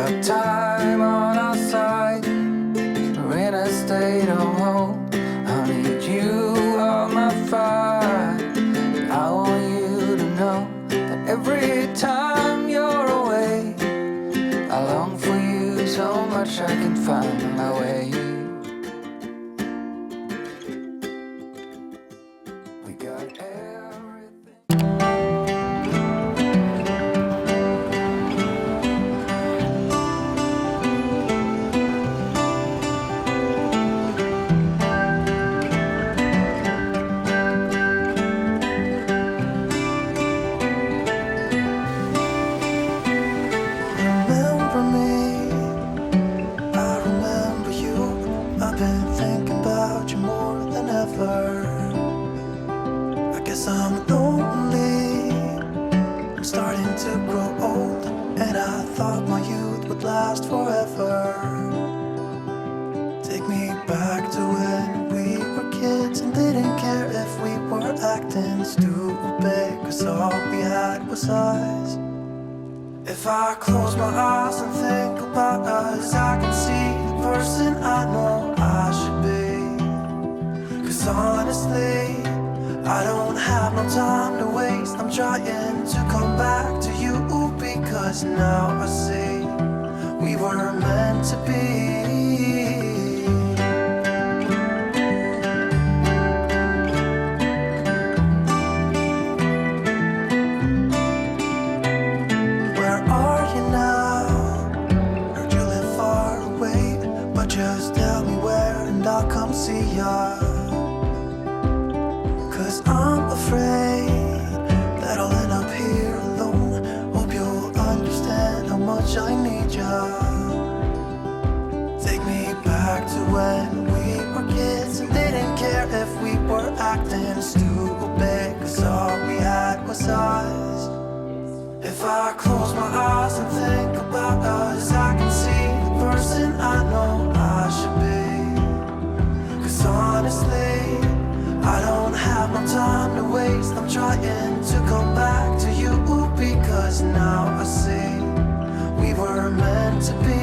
got time on our side. We're in a state of hope. I need you on my fire. I want you to know that every time you're away, I long for you so much I can find my way. We got everything. Remember me, I remember you. I've been thinking about you more than ever. I guess I'm lonely, I'm starting to grow old, and I thought my youth would last forever. Take me back to when we were kids and didn't care if we were acting stupid, 'cause all we had was us. If I close my eyes and think about us, I can see the person I know I should be. 'Cause honestly, I don't have no time to waste. I'm trying to come back to you, because now I see we were meant to be. Just tell me where and I'll come see ya. 'Cause I'm afraid that I'll end up here alone. Hope you'll understand how much I need ya. Take me back to when we were kids and didn't care if we were acting stupid, 'cause all we had was us. If I close my eyes and think about us, I can see the person I know I should be. 'Cause honestly, I don't have no time to waste. I'm trying to come back to you, because now I see we were meant to be.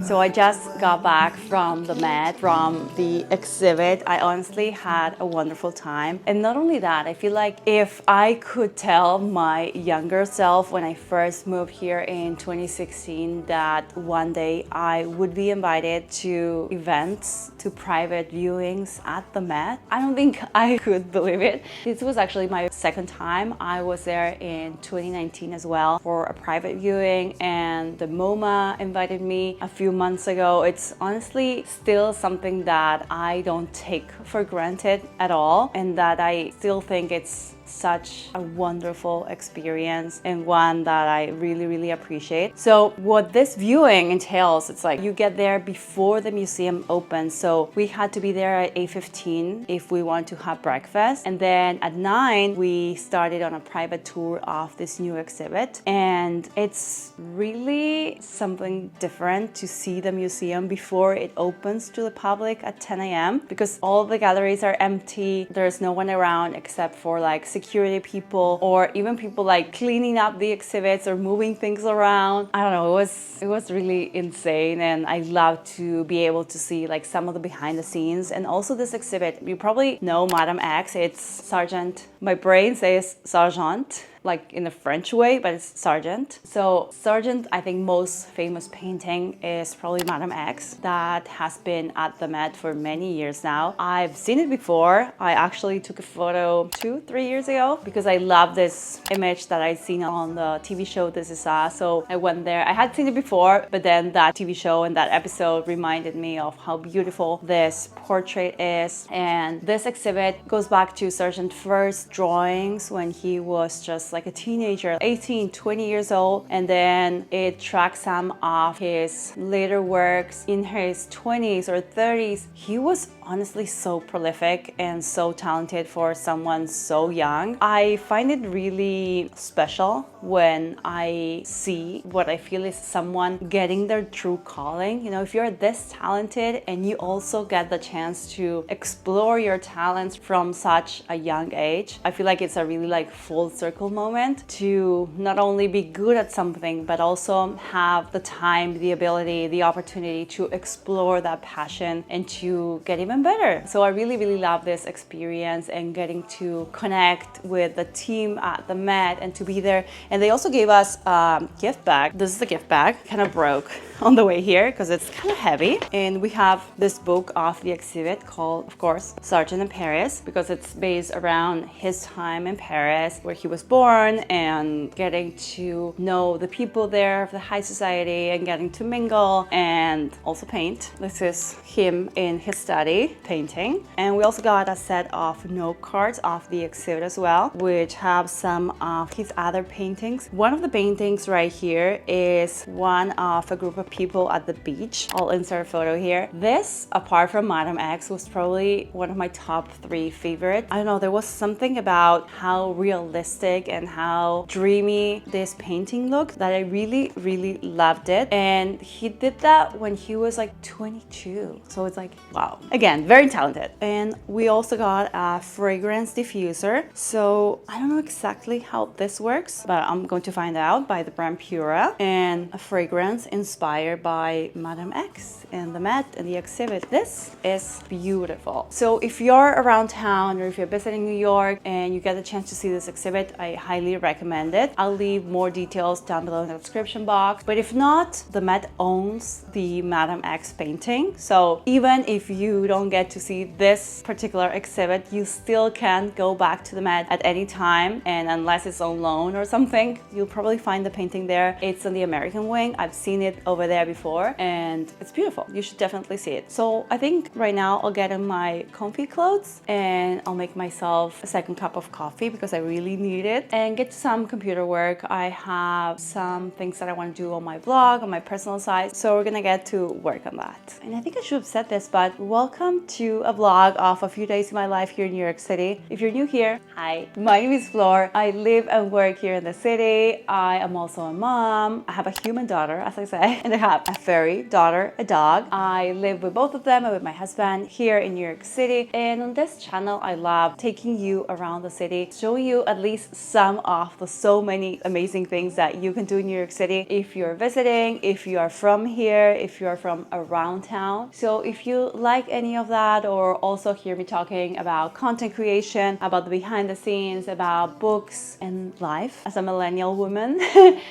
So I just got back from the Met, from the exhibit. I honestly had a wonderful time. And not only that, I feel like if I could tell my younger self when I first moved here in 2016 that one day I would be invited to events, to private viewings at the Met, I don't think I could believe it. This was actually my second time. I was there in 2019 as well for a private viewing, and the MoMA invited me a few months ago. It's honestly still something that I don't take for granted at all, and that I still think it's such a wonderful experience and one that I really, really appreciate. So what this viewing entails, it's like you get there before the museum opens. So we had to be there at 8:15 if we want to have breakfast. And then at 9, we started on a private tour of this new exhibit. And it's really something different to see the museum before it opens to the public at 10 a.m. because all the galleries are empty. There's no one around except for like security people, or even people like cleaning up the exhibits or moving things around. I don't know, it was really insane, and I love to be able to see like some of the behind the scenes. And also this exhibit, you probably know Madame X, it's Sargent. My brain says Sargent, like in a French way, but it's Sargent. So Sargent, I think most famous painting is probably Madame X that has been at the Met for many years now. I've seen it before. I actually took a photo 2-3 years ago because I love this image that I'd seen on the TV show This Is Us. So I went there. I had seen it before, but then that TV show and that episode reminded me of how beautiful this portrait is. And this exhibit goes back to Sargent's first drawings when he was just like a teenager, 18, 20 years old. And then it tracks some of his later works in his 20s or 30s. He was honestly so prolific and so talented for someone so young. I find it really special when I see what I feel is someone getting their true calling. You know, if you're this talented and you also get the chance to explore your talents from such a young age, I feel like it's a really like full circle moment to not only be good at something, but also have the time, the ability, the opportunity to explore that passion and to get even better. So I really, really love this experience and getting to connect with the team at the Met and to be there. And they also gave us a gift bag. This is the gift bag, kind of broke on the way here because it's kind of heavy. And we have this book of the exhibit called, of course, Sargent Paris, because it's based around his time in Paris, where he was born, and getting to know the people there of the high society and getting to mingle and also paint. This is him in his study painting. And we also got a set of note cards of the exhibit as well, which have some of his other paintings. One of the paintings right here is one of a group of people at the beach. I'll insert a photo here. This, apart from Madame X, was probably one of my top 3 favorite. I don't know, there was something about how realistic and how dreamy this painting looked that I really, really loved it. And he did that when he was like 22. So it's like, wow. Again, very talented. And we also got a fragrance diffuser. So I don't know exactly how this works, but I'm going to find out, by the brand Pereira, and a fragrance inspired by Madame X and the Met and the exhibit. This is beautiful. So if you're around town or if you're visiting New York and you get the chance to see this exhibit, I highly recommend it. I'll leave more details down below in the description box. But if not, the Met owns the Madame X painting. So even if you don't get to see this particular exhibit, you still can go back to the Met at any time. And unless it's on loan or something, you'll probably find the painting there. It's on the American wing. I've seen it over there before and it's beautiful. You should definitely see it. So I think right now I'll get in my comfy clothes and I'll make myself a second cup of coffee because I really need it, and get to some computer work. I have some things that I want to do on my blog, on my personal side. So we're gonna get to work on that. And I think I should have said this, but welcome to a vlog of a few days in my life here in New York City. If you're new here, hi, my name is Flor. I live and work here in the city. I am also a mom. I have a human daughter, as I say, and I have a furry daughter, a dog. I live with both of them and with my husband here in New York City. And on this channel, I love taking you around the city, showing you at least some of the so many amazing things that you can do in New York City if you're visiting, if you are from here, if you are from around town. So if you like any of that, or also hear me talking about content creation, about the behind the scenes, about books and life as a millennial woman,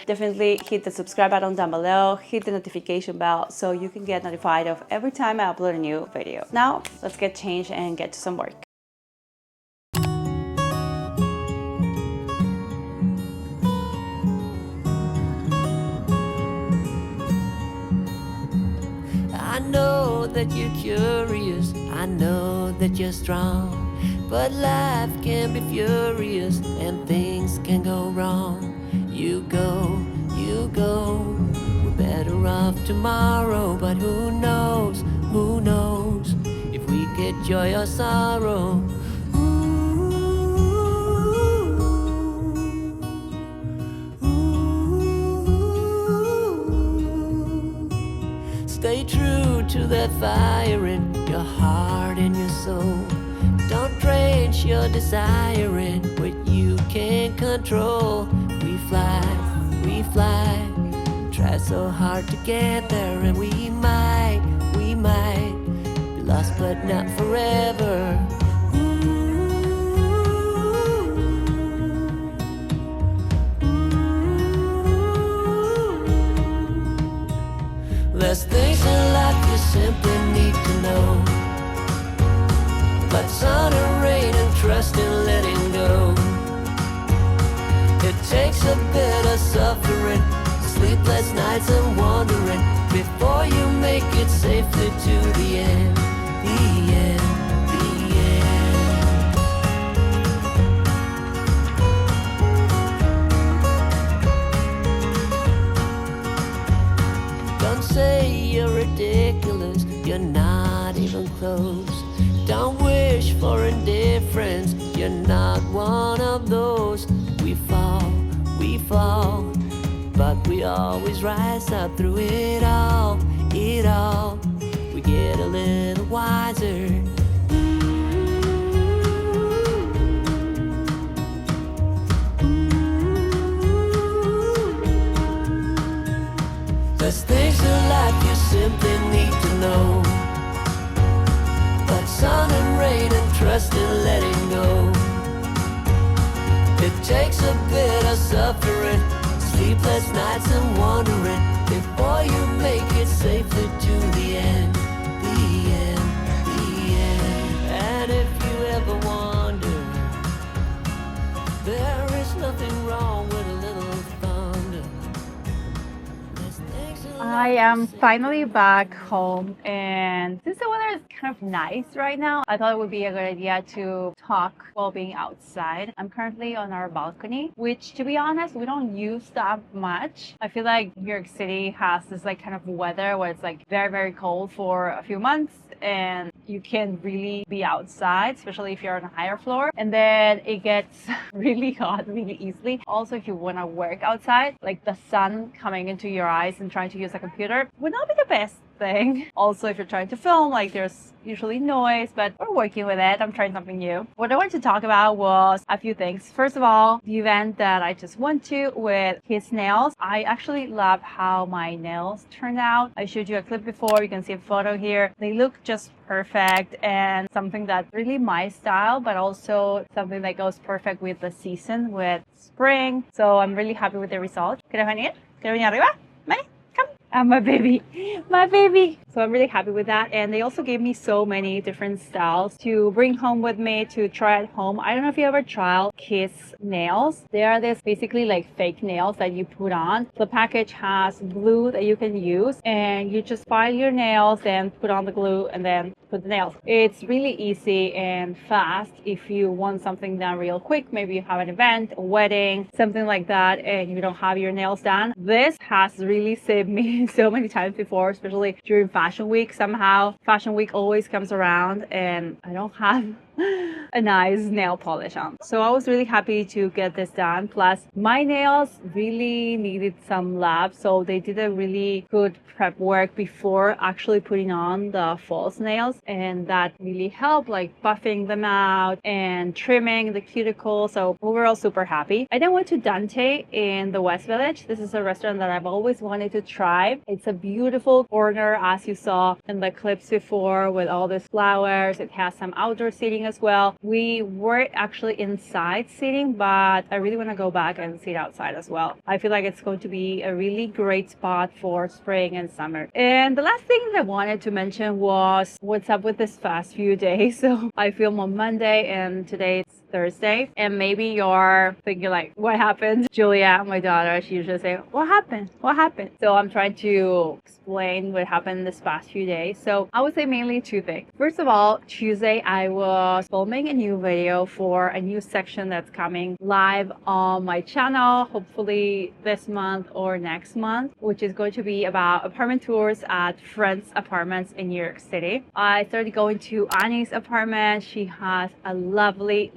definitely hit the subscribe button down below, hit the notification bell so you can get notified of every time I upload a new video. Now, let's get changed and get to some work. I know that you're curious, I know that you're strong, but life can be furious and things can go wrong. You go, we're better off tomorrow, but who knows if we get joy or sorrow. Stay true to that fire in your heart and your soul. Don't drench your desire in what you can't control. We fly, try so hard to get there, and we might be lost but not forever. There's things in life you simply need to know. Like sun and rain and trust in letting go. It takes a bit of suffering, sleepless nights and wandering, before you make it safely to the end, the end, the end. Don't say you're ridiculous, you're not even close. Don't wish for indifference, you're not one of those. We fall, but we always rise up through it all, it all. We get a little wiser. There's things in life you simply need to know. But sun and rain and trust in letting go. It takes a bit of suffering, sleepless nights and wandering, before you make it safely to the end, the end, the end. And if you ever wonder, there is nothing wrong with a little thunder. I am finally back home, and since the weather is kind of nice right now, I thought it would be a good idea to talk while being outside. I'm currently on our balcony, which, to be honest, we don't use that much. I feel like New York City has this like kind of weather where it's like very, very cold for a few months and you can't really be outside, especially if you're on a higher floor, and then it gets really hot really easily. Also, if you want to work outside, like the sun coming into your eyes and trying to use a computer would not be the best thing. Also, if you're trying to film, like there's usually noise, but we're working with it. I'm trying something new. What I wanted to talk about was a few things. First of all, the event that I just went to with Kiss Nails. I actually love how my nails turned out. I showed you a clip before. You can see a photo here. They look just perfect and something that's really my style, but also something that goes perfect with the season, with spring. So I'm really happy with the result. ¿Quieres venir? ¿Quieres venir arriba? Ven. My baby, my baby. So I'm really happy with that. And they also gave me so many different styles to bring home with me to try at home. I don't know if you ever tried Kiss Nails. They are this basically like fake nails that you put on. The package has glue that you can use, and you just file your nails and put on the glue and then put the nails. It's really easy and fast if you want something done real quick. Maybe you have an event, a wedding, something like that, and you don't have your nails done. This has really saved me so many times before, especially during Fashion Week. Somehow Fashion Week always comes around and I don't have a nice nail polish on. So I was really happy to get this done. Plus my nails really needed some love, so they did a really good prep work before actually putting on the false nails, and that really helped, like buffing them out and trimming the cuticle. So overall super happy. I then went to Dante in the West Village. This is a restaurant that I've always wanted to try. It's a beautiful corner, as you saw in the clips before, with all these flowers. It has some outdoor seating as well. We were actually inside seating, but I really want to go back and sit outside as well. I feel like it's going to be a really great spot for spring and summer. And the last thing that I wanted to mention was what's up with this past few days. So I film on Monday and today it's Thursday, and maybe you're thinking like, what happened? Julia, my daughter, she usually say, what happened? What happened? So I'm trying to explain what happened this past few days. So I would say mainly two things. First of all, Tuesday I was filming a new video for a new section that's coming live on my channel, hopefully this month or next month, which is going to be about apartment tours at friends' apartments in New York City. I started going to Annie's apartment. She has a lovely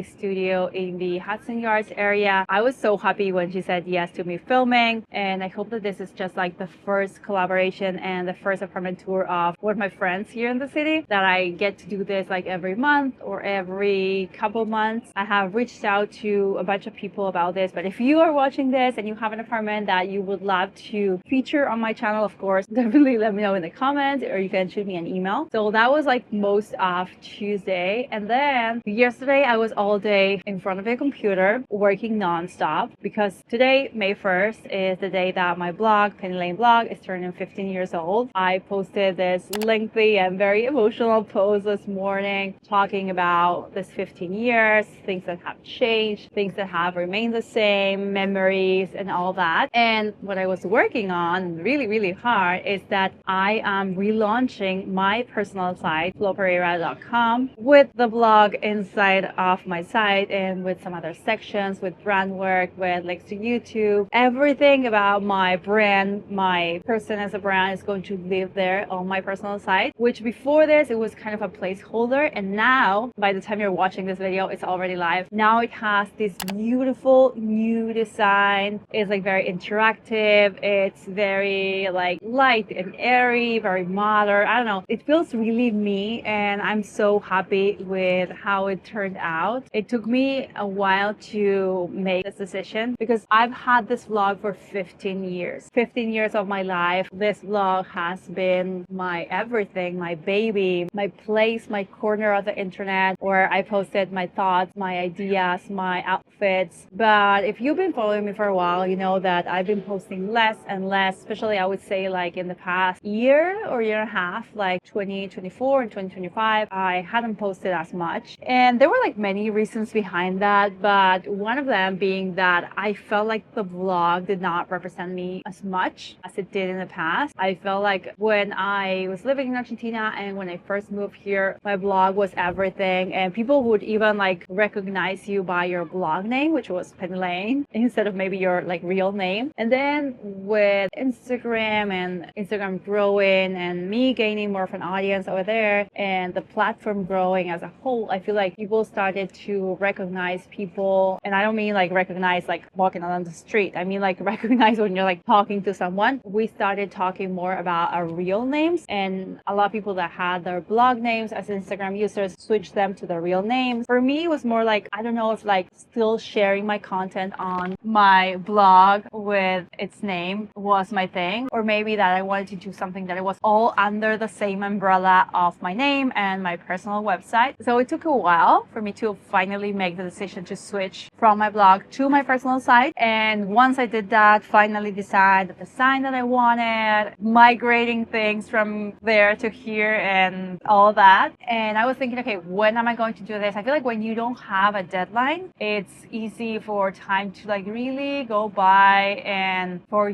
studio in the Hudson Yards area. I was so happy when she said yes to me filming, and I hope that this is just like the first collaboration and the first apartment tour of one of my friends here in the city, that I get to do this like every month month or every couple months. I have reached out to a bunch of people about this, but if you are watching this and you have an apartment that you would love to feature on my channel, of course, definitely let me know in the comments, or you can shoot me an email. So that was like most of Tuesday. And then yesterday I was all day in front of a computer working nonstop, because today, May 1st, is the day that my blog, Penny Lane Blog, is turning 15 years old. I posted this lengthy and very emotional post this morning talking about this 15 years, things that have changed, things that have remained the same, memories and all that. And what I was working on really, really hard is that I am relaunching my personal site, Pereira.com, with the blog inside of my site and with some other sections, with brand work, with links to YouTube. Everything about my brand, my person as a brand, is going to live there on my personal site, which before this, it was kind of a placeholder. And now, by the time you're watching this video, it's already live. Now it has this beautiful new design. It's like very interactive. It's very like light and airy, very modern. I don't know. It feels really me, and I'm so happy with how it turned out. It took me a while to make this decision because I've had this vlog for 15 years. 15 years of my life. This vlog has been my everything, my baby, my place, my corner of the internet where I posted my thoughts, my ideas, my outfits. But if you've been following me for a while, you know that I've been posting less and less, especially I would say like in the past year or year and a half, like 2024 and 2025, I hadn't posted as much. And there were like many reasons behind that, but one of them being that I felt like the vlog did not represent me as much as it did in the past. I felt like when I was living in Argentina and when I first moved here, my blog was everything, and people would even like recognize you by your blog name, which was Penny Lane, instead of maybe your like real name. And then with Instagram and Instagram growing and me gaining more of an audience over there and the platform growing as a whole, I feel like people started to recognize people. And I don't mean like recognize like walking on the street. I mean like recognize when you're like talking to someone. We started talking more about our real names, and a lot of people that had their blog names as Instagram users switched them to their real names. For me, it was more like, I don't know if like still sharing my content on my blog with its name was my thing, or maybe that I wanted to do something that it was all under the same umbrella of my name and my personal website. So it took a while for me to finally make the decision to switch from my blog to my personal site. And once I did that, finally decide the design that I wanted, migrating things from there to here and all that. And I was thinking, okay, when am I going to do this? I feel like when you don't have a deadline, it's easy for time to like really go by, and for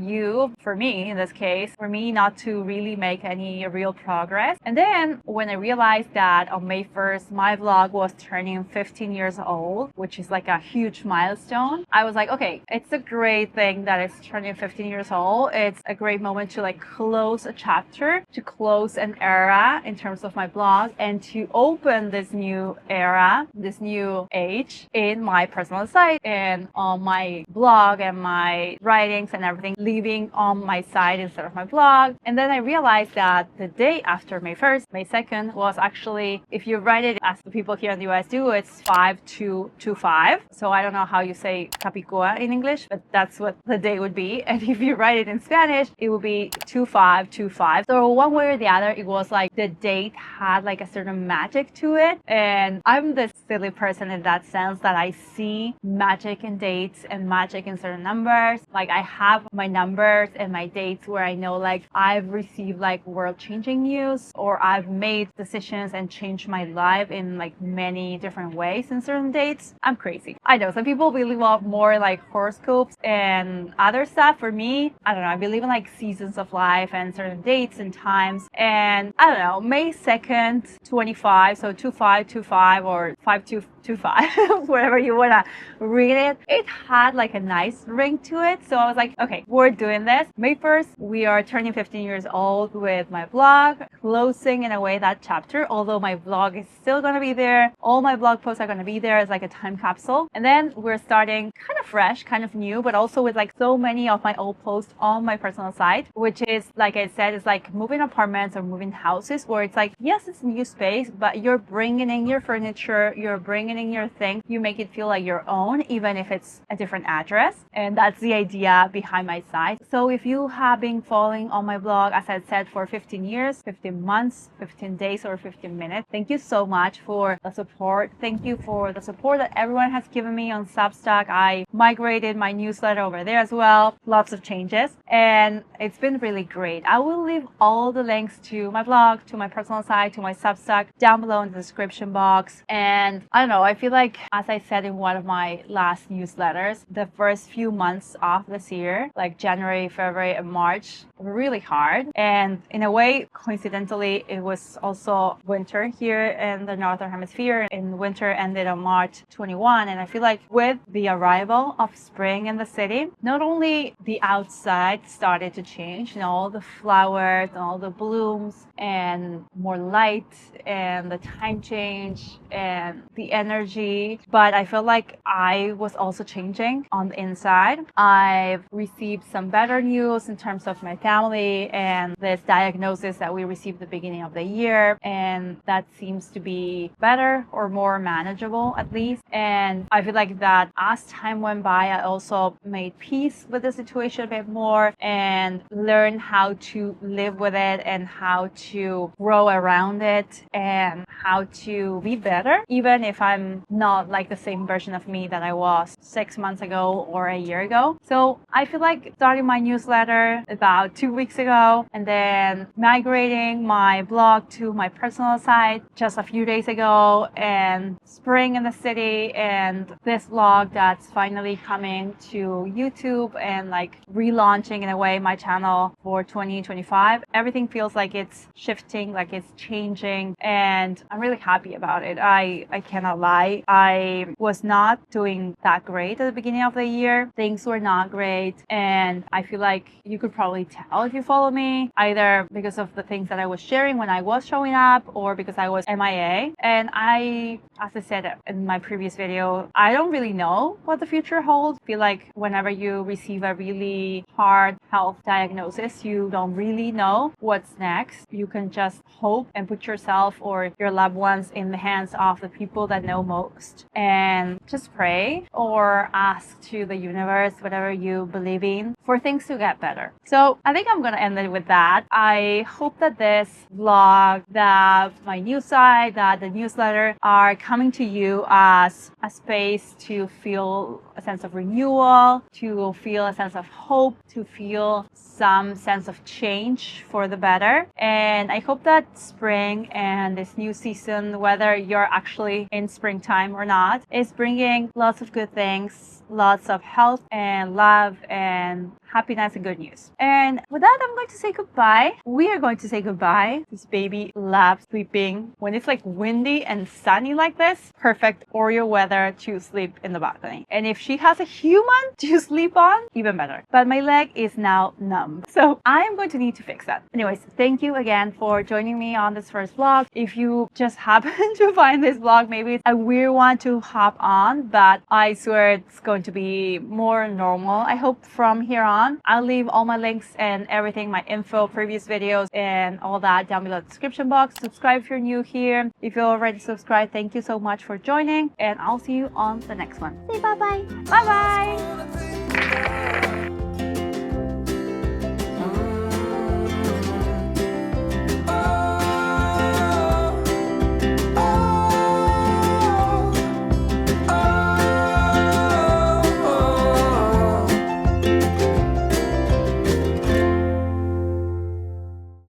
me in this case, for me not to really make any real progress. And then when I realized that on May 1st, my vlog was turning 15 years old, which is like a huge milestone, I was like, okay, it's a great thing that it's turning 15 years old. It's a great moment to like close a chapter, to close an era in terms of my blog, and to open this new era, this new age in my personal site and on my blog and my writings and everything, leaving on my site instead of my blog. And then I realized that the day after May 1st, May 2nd, was actually, if you write it as the people here in the US do, it's 5225. So I don't know how you say Capicua in English, but that's what the day would be. And if you write it in Spanish, it would be 2525. So one way or the other, it was like the date had like a certain magic to it. And I'm this silly person in that sense that I see magic in dates and magic in certain numbers. Like I have my numbers and my dates where I know like I've received like world-changing news, or I've made decisions and changed my life in like many different ways in certain dates. I'm crazy. I know some people believe more like horoscopes and other stuff. For me, I don't know, I believe in like seasons of life and certain dates and times. And I don't know, May 2nd, 25, so 2525 or 5225, whatever you want to read it, it had like a nice ring to it. So I was like, okay, we're doing this. May 1st, we are turning 15 years old with my blog, closing in a way that chapter, although my blog is still going to be there. All my blog posts are going to be there as like a time capsule. And then we're starting kind of fresh, kind of new, but also with like so many of my old posts on my personal site, which is, like I said, it's like moving apartments or moving houses where it's like, yes, it's a new space, but you're bringing in your furniture, you're bringing in your things, you make it feel like your own, even if it's a different address. And that's the idea behind my site. So if you have been following on my blog, as I said, for 15 years, 15 months, 15 days, or 15 minutes, thank you so much for the support. Thank you for the support that everyone has given me on Substack. I migrated my newsletter over there as well. Lots of changes, and it's been really great. I will leave all the links to my blog, to my personal site, to my Substack down below in the description box. And I don't know, I feel like, as I said in one of my last newsletters, the first few months of this year, like January, February, and March, were really hard. And in a way, coincidentally, it was also winter here in the Northern Hemisphere, and winter ended on March 21. And I feel like with the arrival of spring in the city, not only the outside started to change, all the flowers and all the blooms and more light and the time change and the energy, but I feel like I was also changing on the inside. I've received some better news in terms of my family and this diagnosis that we received at the beginning of the year, and that seems to be better or more manageable at least. And I feel like that as time went by, I also made peace with the situation a bit more and learned how to live with it and how to grow around it and how to be better, even if I'm not like the same version of me that I was 6 months ago or a year ago. So I feel like starting my newsletter about 2 weeks ago and then migrating my blog to my personal site just a few days ago, and spring in the city, and this vlog that's finally coming to YouTube and like relaunching in a way my channel for 2025. Everything feels like it's shifting, like it's changing, and I'm really happy about it. I cannot lie. I was not doing that great at the beginning of the year. Things were not great, and I feel like you could probably tell if you follow me, either because of the things that I was sharing when I was showing up or because I was MIA. And as I said in my previous video, I don't really know what the future holds. I feel like whenever you receive a really hard health diagnosis, you don't really know what's next. You can just hope and put yourself or your loved ones in the hands of the people that know most, and just pray or ask to the universe, whatever you believe in, for things to get better. So I think I'm gonna end it with that. I hope that this vlog, that my news site, that the newsletter are coming to you as a space to feel a sense of renewal, to feel a sense of hope, to feel some sense of change for the better. And I hope that spring and this new season, whether you're actually in springtime or not, is bringing lots of good things, lots of health and love and happiness and good news. And with that, I'm going to say goodbye. We are going to say goodbye. This baby loves sleeping when it's like windy and sunny like this. Perfect Oreo weather to sleep in the balcony. And if she has a human to sleep on, even better. But my leg is now numb, so I am going to need to fix that. Anyways, thank you again for joining me on this first vlog. If you just happen to find this vlog, maybe it's a weird one to hop on, but I swear it's going to be more normal, I hope, from here on. I'll leave all my links and everything, my info, previous videos, and all that down below in the description box. Subscribe if you're new here. If you're already subscribed, thank you so much for joining, and I'll see you on the next one. Say bye-bye. Bye-bye.